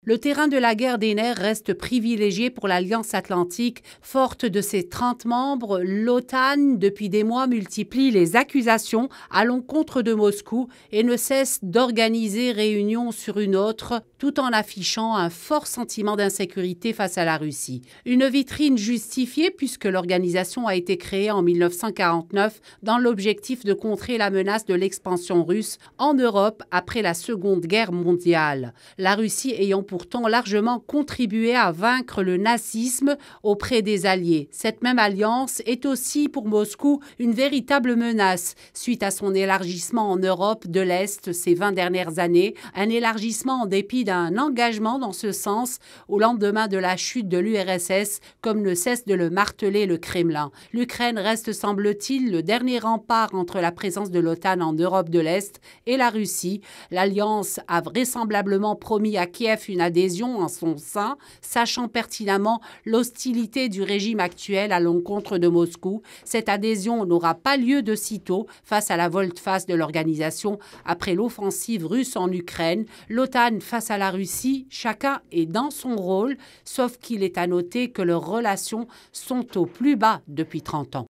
Le terrain de la guerre des nerfs reste privilégié pour l'Alliance Atlantique. Forte de ses 30 membres, l'OTAN, depuis des mois, multiplie les accusations à l'encontre de Moscou et ne cesse d'organiser réunion sur une autre, tout en affichant un fort sentiment d'insécurité face à la Russie. Une vitrine justifiée puisque l'organisation a été créée en 1949 dans l'objectif de contrer la menace de l'expansion russe en Europe après la Seconde Guerre mondiale. La Russie ayant pourtant largement contribué à vaincre le nazisme auprès des Alliés. Cette même alliance est aussi pour Moscou une véritable menace suite à son élargissement en Europe de l'Est ces 20 dernières années, un élargissement en dépit d'un engagement dans ce sens au lendemain de la chute de l'URSS, comme ne cesse de le marteler le Kremlin. L'Ukraine reste, semble-t-il, le dernier rempart entre la présence de l'OTAN en Europe de l'Est et la Russie. L'Alliance a vraisemblablement promis à Kiev une adhésion en son sein, sachant pertinemment l'hostilité du régime actuel à l'encontre de Moscou. Cette adhésion n'aura pas lieu de sitôt face à la volte-face de l'organisation après l'offensive russe en Ukraine. L'OTAN face à la Russie, chacun est dans son rôle, sauf qu'il est à noter que leurs relations sont au plus bas depuis 30 ans.